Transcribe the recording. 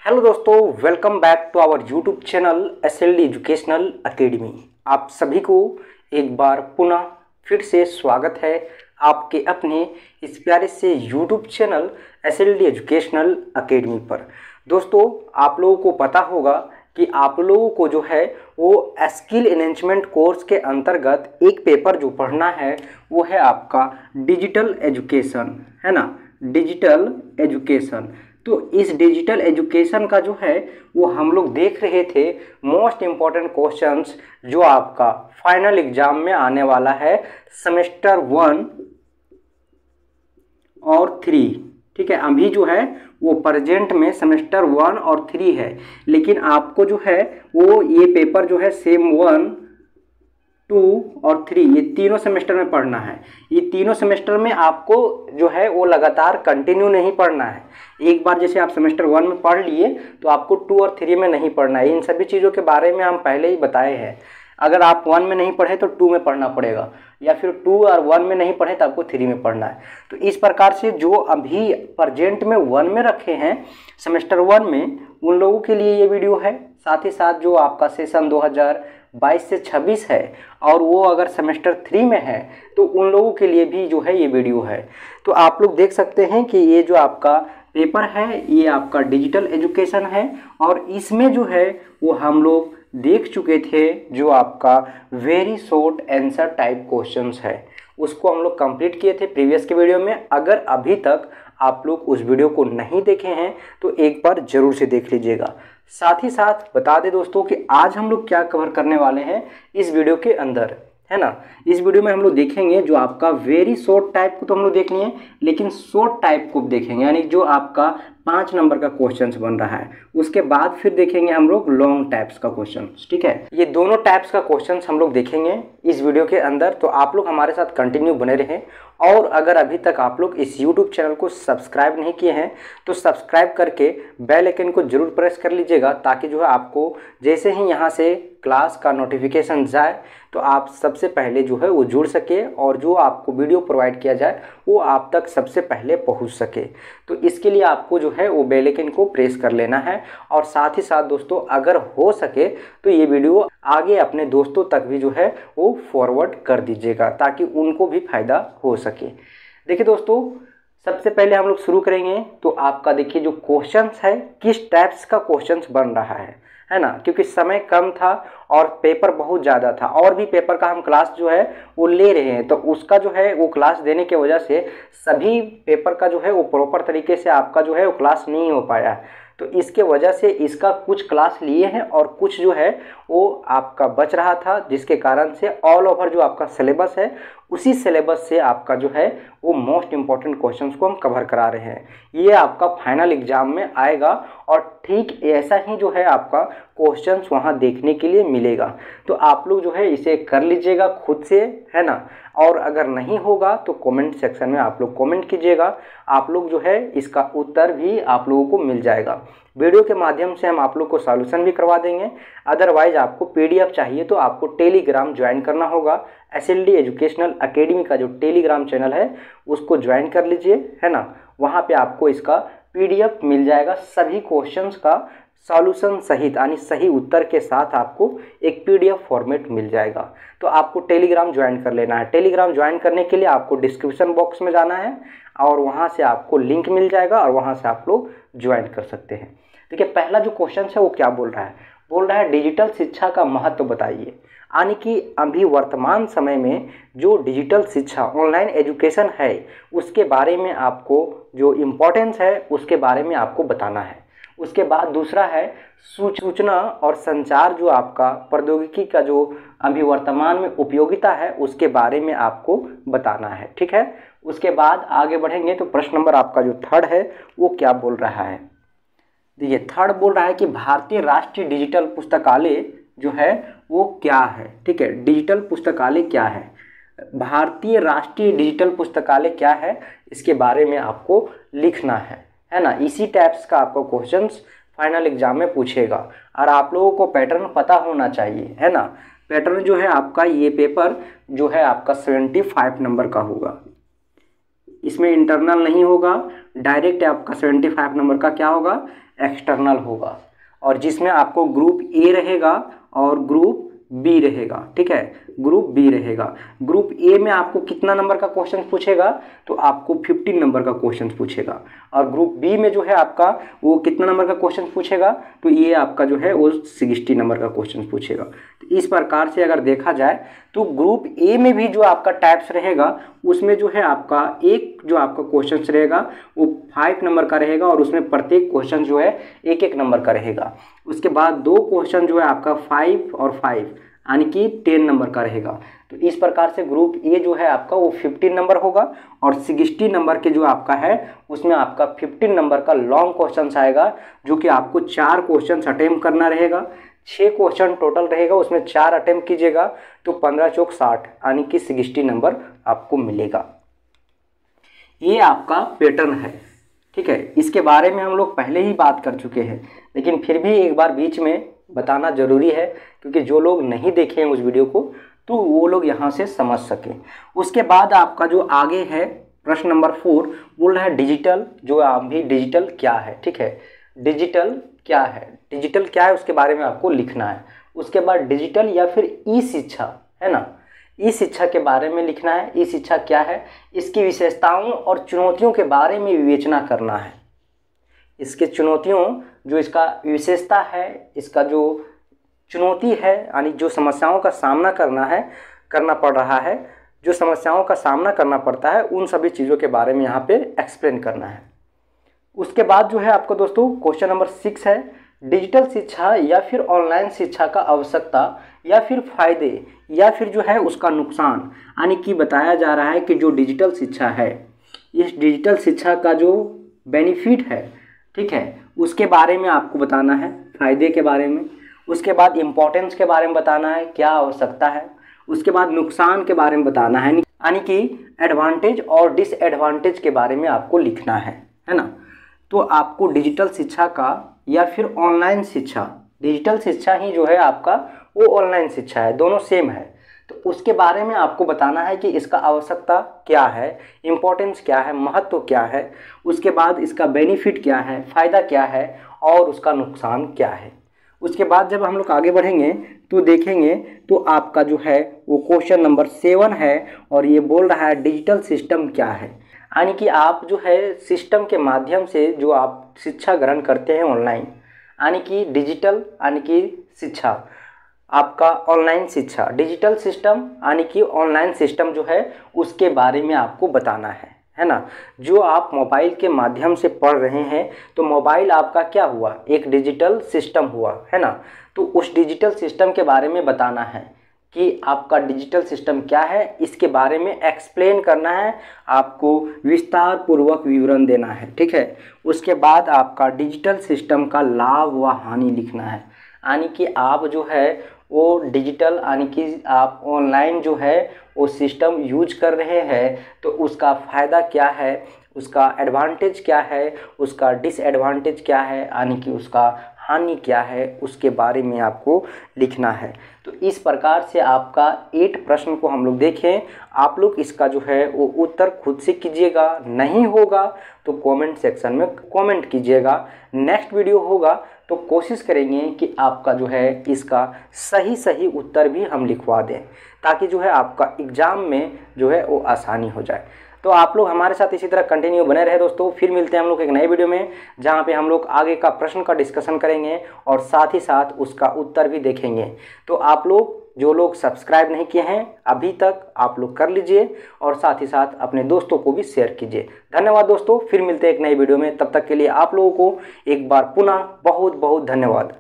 Hello दोस्तों, welcome back to our YouTube channel SLD educational academy. आप सभी को एक बार पुनः फिर से स्वागत है आपके अपने इस प्यारे से YouTube channel SLD educational academy पर। दोस्तों, आप लोगों को पता होगा कि आप लोगों को जो है वो स्किल एनहेंसमेंट कोर्स के अंतर्गत एक पेपर जो पढ़ना है वो है आपका डिजिटल एजुकेशन, है ना, डिजिटल एजुकेशन। तो इस डिजिटल एजुकेशन का जो है वो हम लोग देख रहे थे मोस्ट इम्पॉर्टेंट क्वेश्चंस जो आपका फाइनल एग्जाम में आने वाला है सेमेस्टर 1 और 3। ठीक है, अभी जो है वो प्रेजेंट में सेमेस्टर 1 और 3 है, लेकिन आपको जो है वो ये पेपर जो है सेम 1, 2 और 3 ये तीनों सेमेस्टर में पढ़ना है। ये तीनों सेमेस्टर में आपको जो है वो लगातार कंटिन्यू नहीं पढ़ना है। एक बार जैसे आप सेमेस्टर 1 में पढ़ लिए तो आपको 2 और 3 में नहीं पढ़ना है। इन सभी चीज़ों के बारे में हम पहले ही बताए हैं। अगर आप 1 में नहीं पढ़े तो 2 में पढ़ना पड़ेगा, या फिर 2 और 1 में नहीं पढ़े तो आपको 3 में पढ़ना है। तो इस प्रकार से जो अभी प्रेजेंट में 1 में रखे हैं सेमेस्टर 1 में, उन लोगों के लिए ये वीडियो है। साथ ही साथ जो आपका सेशन 2022 से 26 है और वो अगर सेमेस्टर 3 में है तो उन लोगों के लिए भी जो है ये वीडियो है। तो आप लोग देख सकते हैं कि ये जो आपका पेपर है ये आपका डिजिटल एजुकेशन है, और इसमें जो है वो हम लोग देख चुके थे जो आपका very short answer type questions है, उसको हम लोग कंप्लीट किए थे प्रीवियस के वीडियो में। अगर अभी तक आप लोग उस वीडियो को नहीं देखे हैं तो एक बार ज़रूर से देख लीजिएगा। साथ ही साथ बता दें दोस्तों कि आज हम लोग क्या कवर करने वाले हैं इस वीडियो के अंदर, है ना। इस वीडियो में हम लोग देखेंगे जो आपका वेरी शॉर्ट टाइप को तो हम लोग देख लिए, लेकिन शॉर्ट टाइप को देखेंगे, यानी जो आपका 5 नंबर का क्वेश्चंस बन रहा है। उसके बाद फिर देखेंगे हम लोग लॉन्ग टाइप्स का क्वेश्चन। ठीक है, ये दोनों टाइप्स का क्वेश्चंस हम लोग देखेंगे इस वीडियो के अंदर। तो आप लोग हमारे साथ कंटिन्यू बने रहें, और अगर अभी तक आप लोग इस यूट्यूब चैनल को सब्सक्राइब नहीं किए हैं तो सब्सक्राइब करके बेल आइकन को जरूर प्रेस कर लीजिएगा, ताकि जो है आपको जैसे ही यहाँ से क्लास का नोटिफिकेशन जाए तो आप सबसे पहले जो है वो जुड़ सके, और जो आपको वीडियो प्रोवाइड किया जाए वो आप तक सबसे पहले पहुंच सके। तो इसके लिए आपको जो है वो बेल आइकन को प्रेस कर लेना है। और साथ ही साथ दोस्तों, अगर हो सके तो ये वीडियो आगे अपने दोस्तों तक भी जो है वो फॉरवर्ड कर दीजिएगा, ताकि उनको भी फ़ायदा हो सके। देखिए दोस्तों, सबसे पहले हम लोग शुरू करेंगे तो आपका देखिए जो क्वेश्चंस है किस टाइप्स का क्वेश्चंस बन रहा है ना, क्योंकि समय कम था और पेपर बहुत ज़्यादा था, और भी पेपर का हम क्लास जो है वो ले रहे हैं। तो उसका जो है वो क्लास देने की वजह से सभी पेपर का जो है वो प्रॉपर तरीके से आपका जो है वो क्लास नहीं हो पाया। तो इसके वजह से इसका कुछ क्लास लिए हैं और कुछ जो है वो आपका बच रहा था, जिसके कारण से ऑल ओवर जो आपका सिलेबस है उसी सिलेबस से आपका जो है वो मोस्ट इम्पॉर्टेंट क्वेश्चंस को हम कवर करा रहे हैं। ये आपका फाइनल एग्जाम में आएगा, और ठीक ऐसा ही जो है आपका क्वेश्चंस वहाँ देखने के लिए मिलेगा। तो आप लोग जो है इसे कर लीजिएगा खुद से, है ना। और अगर नहीं होगा तो कमेंट सेक्शन में आप लोग कमेंट कीजिएगा, आप लोग जो है इसका उत्तर भी आप लोगों को मिल जाएगा। वीडियो के माध्यम से हम आप लोग को सॉल्यूशन भी करवा देंगे। अदरवाइज आपको पीडीएफ चाहिए तो आपको टेलीग्राम ज्वाइन करना होगा। एसएलडी एजुकेशनल एकेडमी का जो टेलीग्राम चैनल है उसको ज्वाइन कर लीजिए, है ना। वहाँ पे आपको इसका पीडीएफ मिल जाएगा, सभी क्वेश्चंस का सॉल्यूशन सहित, यानी सही उत्तर के साथ आपको एक पीडीएफ फॉर्मेट मिल जाएगा। तो आपको टेलीग्राम ज्वाइन कर लेना है। टेलीग्राम ज्वाइन करने के लिए आपको डिस्क्रिप्शन बॉक्स में जाना है और वहाँ से आपको लिंक मिल जाएगा, और वहाँ से आप लोग ज्वाइन कर सकते हैं। देखिए, पहला जो क्वेश्चन है वो क्या बोल रहा है डिजिटल शिक्षा का महत्व बताइए। यानी कि अभी वर्तमान समय में जो डिजिटल शिक्षा ऑनलाइन एजुकेशन है उसके बारे में आपको जो इम्पोर्टेंस है उसके बारे में आपको बताना है। उसके बाद दूसरा है सूचना और संचार, जो आपका प्रौद्योगिकी का जो अभी वर्तमान में उपयोगिता है उसके बारे में आपको बताना है। ठीक है, उसके बाद आगे बढ़ेंगे तो प्रश्न नंबर आपका जो 3 है वो क्या बोल रहा है। देखिए, 3 बोल रहा है कि भारतीय राष्ट्रीय डिजिटल पुस्तकालय जो है वो क्या है। ठीक है, डिजिटल पुस्तकालय क्या है, भारतीय राष्ट्रीय डिजिटल पुस्तकालय क्या है, इसके बारे में आपको लिखना है ना। इसी टाइप्स का आपको क्वेश्चंस फाइनल एग्जाम में पूछेगा, और आप लोगों को पैटर्न पता होना चाहिए, है ना। पैटर्न जो है आपका, ये पेपर जो है आपका 75 नंबर का होगा, इसमें इंटरनल नहीं होगा, डायरेक्ट आपका 75 नंबर का क्या होगा एक्सटर्नल होगा, और जिसमें आपको ग्रुप ए रहेगा और ग्रुप बी रहेगा। ठीक है, ग्रुप बी रहेगा। ग्रुप ए में आपको कितना नंबर का क्वेश्चन पूछेगा, तो आपको 15 नंबर का क्वेश्चन पूछेगा, और ग्रुप बी में जो है आपका वो कितना नंबर का क्वेश्चन पूछेगा, तो ये आपका जो है वो 60 नंबर का क्वेश्चन पूछेगा। तो इस प्रकार से अगर देखा जाए तो ग्रुप ए में भी जो आपका टाइप्स रहेगा उसमें जो है आपका एक जो आपका क्वेश्चन रहेगा वो 5 नंबर का रहेगा, और उसमें प्रत्येक क्वेश्चन जो है 1-1 नंबर का रहेगा। उसके बाद 2 क्वेश्चन जो है आपका 5 और 5 यानी कि 10 नंबर का रहेगा। तो इस प्रकार से ग्रुप ए जो है आपका वो 15 नंबर होगा, और 60 नंबर के जो आपका है उसमें आपका 15 नंबर का लॉन्ग क्वेश्चन आएगा, जो कि आपको 4 क्वेश्चन अटेम्प्ट करना रहेगा। 6 क्वेश्चन टोटल रहेगा, उसमें 4 अटेम्प्ट कीजिएगा तो 15 चौक 60 यानी कि 60 नंबर आपको मिलेगा। ये आपका पैटर्न है। ठीक है, इसके बारे में हम लोग पहले ही बात कर चुके हैं, लेकिन फिर भी एक बार बीच में बताना ज़रूरी है, क्योंकि जो लोग नहीं देखे हैं उस वीडियो को तो वो लोग यहाँ से समझ सकें। उसके बाद आपका जो आगे है प्रश्न नंबर 4 बोल रहा है डिजिटल, जो आप भी डिजिटल क्या है। ठीक है, डिजिटल क्या है, डिजिटल क्या है उसके बारे में आपको लिखना है। उसके बाद डिजिटल या फिर ई शिक्षा है ना, ई शिक्षा के बारे में लिखना है। ई शिक्षा क्या है, इसकी विशेषताओं और चुनौतियों के बारे में विवेचना करना है। इसके चुनौतियों, जो इसका विशेषता है, इसका जो चुनौती है यानी जो समस्याओं का सामना करना पड़ रहा है, जो समस्याओं का सामना करना पड़ता है, उन सभी चीज़ों के बारे में यहाँ पे एक्सप्लेन करना है। उसके बाद जो है आपको दोस्तों क्वेश्चन नंबर 6 है डिजिटल शिक्षा या फिर ऑनलाइन शिक्षा का आवश्यकता या फिर फायदे या फिर जो है उसका नुकसान, यानी कि बताया जा रहा है कि जो डिजिटल शिक्षा है, इस डिजिटल शिक्षा का जो बेनिफिट है, ठीक है, उसके बारे में आपको बताना है, फायदे के बारे में। उसके बाद इम्पोर्टेंस के बारे में बताना है, क्या आवश्यकता है। उसके बाद नुकसान के बारे में बताना है, यानी कि एडवांटेज और डिसएडवांटेज के बारे में आपको लिखना है ना। तो आपको डिजिटल शिक्षा का या फिर ऑनलाइन शिक्षा, डिजिटल शिक्षा ही जो है आपका वो ऑनलाइन शिक्षा है, दोनों सेम है। तो उसके बारे में आपको बताना है कि इसका आवश्यकता क्या है, इम्पोर्टेंस क्या है, महत्व क्या है। उसके बाद इसका बेनिफिट क्या है, फ़ायदा क्या है, और उसका नुकसान क्या है। उसके बाद जब हम लोग आगे बढ़ेंगे तो देखेंगे तो आपका जो है वो क्वेश्चन नंबर 7 है, और ये बोल रहा है डिजिटल सिस्टम क्या है, यानी कि आप जो है सिस्टम के माध्यम से जो आप शिक्षा ग्रहण करते हैं ऑनलाइन, यानी कि डिजिटल यानी कि शिक्षा, आपका ऑनलाइन शिक्षा, डिजिटल सिस्टम यानी कि ऑनलाइन सिस्टम जो है उसके बारे में आपको बताना है ना। जो आप मोबाइल के माध्यम से पढ़ रहे हैं तो मोबाइल आपका क्या हुआ, एक डिजिटल सिस्टम हुआ, है ना। तो उस डिजिटल सिस्टम के बारे में बताना है कि आपका डिजिटल सिस्टम क्या है, इसके बारे में एक्सप्लेन करना है, आपको विस्तार पूर्वक विवरण देना है। ठीक है, उसके बाद आपका डिजिटल सिस्टम का लाभ व हानि लिखना है, यानी कि आप जो है वो डिजिटल यानी कि आप ऑनलाइन जो है वो सिस्टम यूज कर रहे हैं तो उसका फ़ायदा क्या है, उसका एडवांटेज क्या है, उसका डिसएडवांटेज क्या है, यानी कि उसका हानि क्या है, उसके बारे में आपको लिखना है। तो इस प्रकार से आपका 8 प्रश्न को हम लोग देखें। आप लोग इसका जो है वो उत्तर खुद से कीजिएगा, नहीं होगा तो कमेंट सेक्शन में कमेंट कीजिएगा। नेक्स्ट वीडियो होगा तो कोशिश करेंगे कि आपका जो है इसका सही उत्तर भी हम लिखवा दें, ताकि जो है आपका एग्ज़ाम में जो है वो आसानी हो जाए। तो आप लोग हमारे साथ इसी तरह कंटिन्यू बने रहे दोस्तों। फिर मिलते हैं हम लोग एक नए वीडियो में, जहाँ पे हम लोग आगे का प्रश्न का डिस्कशन करेंगे और साथ ही साथ उसका उत्तर भी देखेंगे। तो आप लोग जो लोग सब्सक्राइब नहीं किए हैं अभी तक, आप लोग कर लीजिए और साथ ही साथ अपने दोस्तों को भी शेयर कीजिए। धन्यवाद दोस्तों, फिर मिलते हैं एक नई वीडियो में। तब तक के लिए आप लोगों को एक बार पुनः बहुत बहुत धन्यवाद।